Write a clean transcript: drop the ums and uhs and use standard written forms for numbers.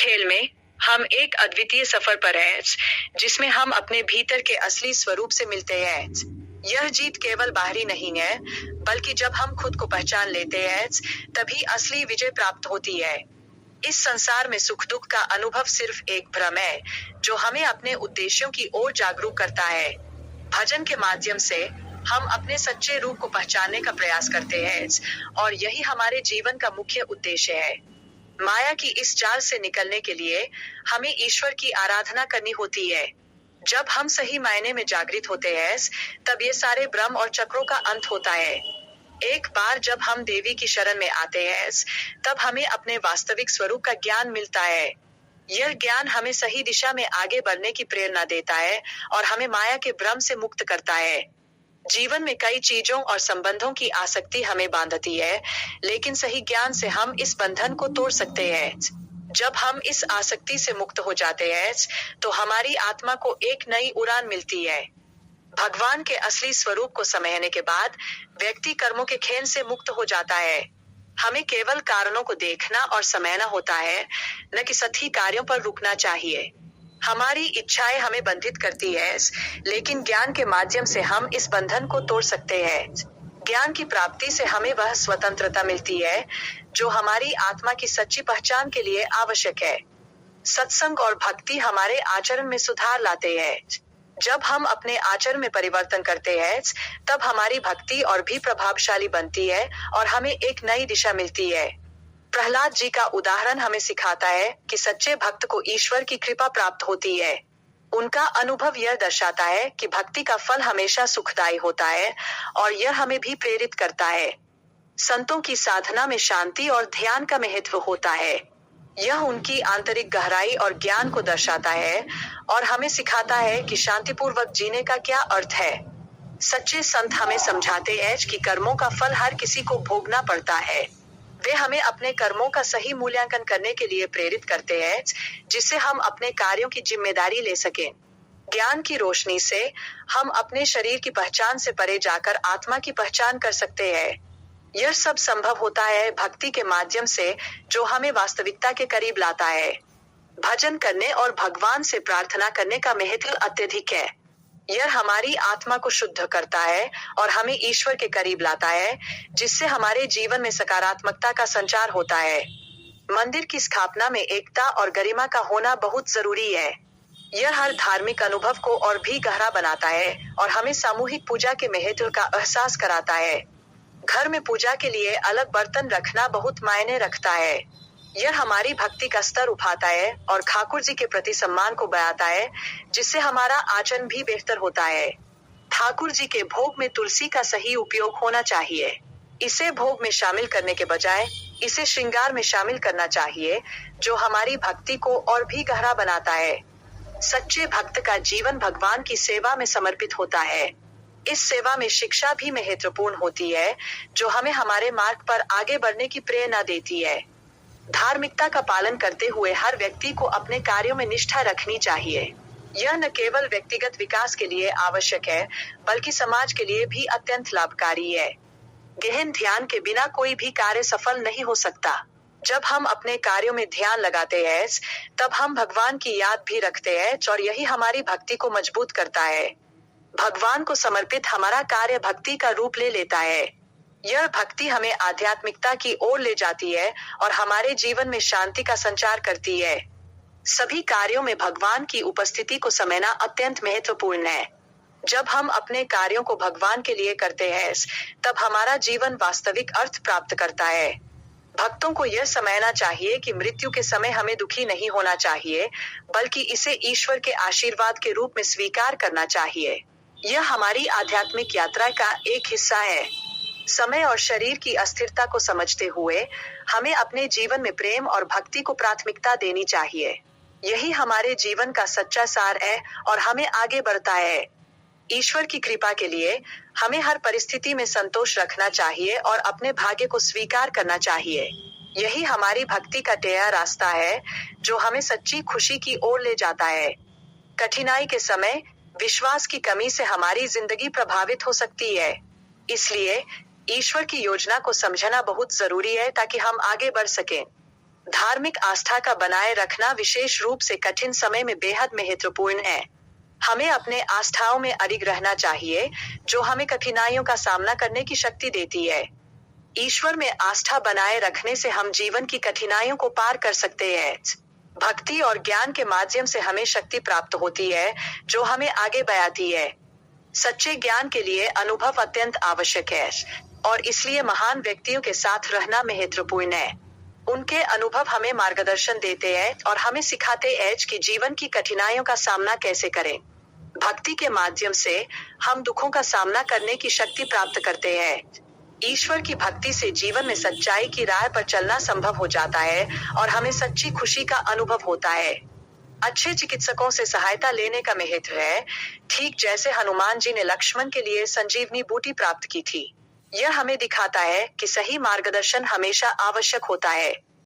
खेल में हम एक अद्वितीय सफर पर हैं, जिसमें हम अपने भीतर के असली स्वरूप से मिलते हैं। यह जीत केवल बाहरी नहीं है, बल्कि जब हम खुद को पहचान लेते हैं, तभी असली विजय प्राप्त होती है। इस संसार में सुख दुख का अनुभव सिर्फ एक भ्रम है, जो हमें अपने उद्देश्यों की ओर जागरूक करता है। भजन के माध्यम से हम अपने सच्चे रूप को पहचानने का प्रयास करते हैं, और यही हमारे जीवन का मुख्य उद्देश्य है। माया की इस जाल से निकलने के लिए हमें ईश्वर की आराधना करनी होती है। जब हम सही मायने में जागृत होते हैं, तब ये सारे भ्रम और चक्रों का अंत होता है। एक बार जब हम देवी की शरण में आते हैं, तब हमें अपने वास्तविक स्वरूप का ज्ञान मिलता है। यह ज्ञान हमें सही दिशा में आगे बढ़ने की प्रेरणा देता है और हमें माया के भ्रम से मुक्त करता है। जीवन में कई चीजों और संबंधों की आसक्ति हमें बांधती है, लेकिन सही ज्ञान से हम इस बंधन को तोड़ सकते हैं। जब हम इस आसक्ति से मुक्त हो जाते हैं, तो हमारी आत्मा को एक नई उड़ान मिलती है। भगवान के असली स्वरूप को समझने के बाद व्यक्ति कर्मों के खेल से मुक्त हो जाता है। हमें केवल कारणों को देखना और समझना होता है, न कि सही कार्यों पर रुकना चाहिए। हमारी इच्छाएं हमें बंधित करती है, लेकिन ज्ञान के माध्यम से हम इस बंधन को तोड़ सकते हैं। ज्ञान की प्राप्ति से हमें वह स्वतंत्रता मिलती है, जो हमारी आत्मा की सच्ची पहचान के लिए आवश्यक है। सत्संग और भक्ति हमारे आचरण में सुधार लाते हैं। जब हम अपने आचरण में परिवर्तन करते हैं, तब हमारी भक्ति और भी प्रभावशाली बनती है और हमें एक नई दिशा मिलती है। प्रहलाद जी का उदाहरण हमें सिखाता है कि सच्चे भक्त को ईश्वर की कृपा प्राप्त होती है। उनका अनुभव यह दर्शाता है कि भक्ति का फल हमेशा सुखदायी होता है, और यह हमें भी प्रेरित करता है। संतों की साधना में शांति और ध्यान का महत्व होता है। यह उनकी आंतरिक गहराई और ज्ञान को दर्शाता है और हमें सिखाता है कि शांतिपूर्वक जीने का क्या अर्थ है। सच्चे संत हमें समझाते हैं कि कर्मों का फल हर किसी को भोगना पड़ता है। वे हमें अपने कर्मों का सही मूल्यांकन करने के लिए प्रेरित करते हैं, जिससे हम अपने कार्यों की जिम्मेदारी ले सकें। ज्ञान की रोशनी से हम अपने शरीर की पहचान से परे जाकर आत्मा की पहचान कर सकते हैं। यह सब संभव होता है भक्ति के माध्यम से, जो हमें वास्तविकता के करीब लाता है। भजन करने और भगवान से प्रार्थना करने का महत्व अत्यधिक है। यह हमारी आत्मा को शुद्ध करता है और हमें ईश्वर के करीब लाता है, जिससे हमारे जीवन में सकारात्मकता का संचार होता है। मंदिर की स्थापना में एकता और गरिमा का होना बहुत जरूरी है। यह हर धार्मिक अनुभव को और भी गहरा बनाता है और हमें सामूहिक पूजा के महत्व का एहसास कराता है। घर में पूजा के लिए अलग बर्तन रखना बहुत मायने रखता है। यह हमारी भक्ति का स्तर उठाता है और ठाकुर जी के प्रति सम्मान को बढ़ाता है, जिससे हमारा आचरण भी बेहतर होता है। ठाकुर जी के भोग में तुलसी का सही उपयोग होना चाहिए। इसे भोग में शामिल करने के बजाय इसे श्रृंगार में शामिल करना चाहिए, जो हमारी भक्ति को और भी गहरा बनाता है। सच्चे भक्त का जीवन भगवान की सेवा में समर्पित होता है। इस सेवा में शिक्षा भी महत्वपूर्ण होती है, जो हमें हमारे मार्ग पर आगे बढ़ने की प्रेरणा देती है। धार्मिकता का पालन करते हुए हर व्यक्ति को अपने कार्यों में निष्ठा रखनी चाहिए। यह न केवल व्यक्तिगत विकास के लिए आवश्यक है, बल्कि समाज के लिए भी अत्यंत लाभकारी है। गहन ध्यान के बिना कोई भी कार्य सफल नहीं हो सकता। जब हम अपने कार्यों में ध्यान लगाते हैं, तब हम भगवान की याद भी रखते हैं और यही हमारी भक्ति को मजबूत करता है। भगवान को समर्पित हमारा कार्य भक्ति का रूप ले लेता है। यह भक्ति हमें आध्यात्मिकता की ओर ले जाती है और हमारे जीवन में शांति का संचार करती है। सभी कार्यों में भगवान की उपस्थिति को समझना अत्यंत महत्वपूर्ण है। जब हम अपने कार्यों को भगवान के लिए करते हैं, तब हमारा जीवन वास्तविक अर्थ प्राप्त करता है। भक्तों को यह समझना चाहिए कि मृत्यु के समय हमें दुखी नहीं होना चाहिए, बल्कि इसे ईश्वर के आशीर्वाद के रूप में स्वीकार करना चाहिए। यह हमारी आध्यात्मिक यात्रा का एक हिस्सा है। समय और शरीर की अस्थिरता को समझते हुए हमें अपने जीवन में प्रेम और भक्ति को प्राथमिकता देनी चाहिए। यही हमारे जीवन का सच्चा सार है और हमें आगे बढ़ता है। ईश्वर की कृपा के लिए हमें हर परिस्थिति में संतोष रखना चाहिए और अपने भाग्य को स्वीकार करना चाहिए। यही हमारी भक्ति का टेढ़ा रास्ता है, जो हमें सच्ची खुशी की ओर ले जाता है। कठिनाई के समय विश्वास की कमी से हमारी जिंदगी प्रभावित हो सकती है। इसलिए ईश्वर की योजना को समझना बहुत जरूरी है, ताकि हम आगे बढ़ सकें। धार्मिक आस्था का बनाए रखना विशेष रूप से कठिन समय में बेहद महत्वपूर्ण है। हमें अपने आस्थाओं में अडिग रहना चाहिए, जो हमें कठिनाइयों का सामना करने की शक्ति देती है। ईश्वर में आस्था बनाए रखने से हम जीवन की कठिनाइयों को पार कर सकते हैं। भक्ति और ज्ञान के माध्यम से हमें शक्ति प्राप्त होती है, जो हमें आगे बढ़ाती है। सच्चे ज्ञान के लिए अनुभव अत्यंत आवश्यक है, और इसलिए महान व्यक्तियों के साथ रहना महत्वपूर्ण है। उनके अनुभव हमें मार्गदर्शन देते हैं और हमें सिखाते हैं कि जीवन की कठिनाइयों का सामना कैसे करें। भक्ति के माध्यम से हम दुखों का सामना करने की शक्ति प्राप्त करते हैं। ईश्वर की भक्ति से जीवन में सच्चाई की राह पर चलना संभव हो जाता है और हमें सच्ची खुशी का अनुभव होता है। अच्छे चिकित्सकों से सहायता लेने का महत्व है, ठीक जैसे हनुमान जी ने लक्ष्मण के लिए संजीवनी बूटी प्राप्त की थी। यह हमें दिखाता है कि सही मार्गदर्शन हमेशा आवश्यक होता है।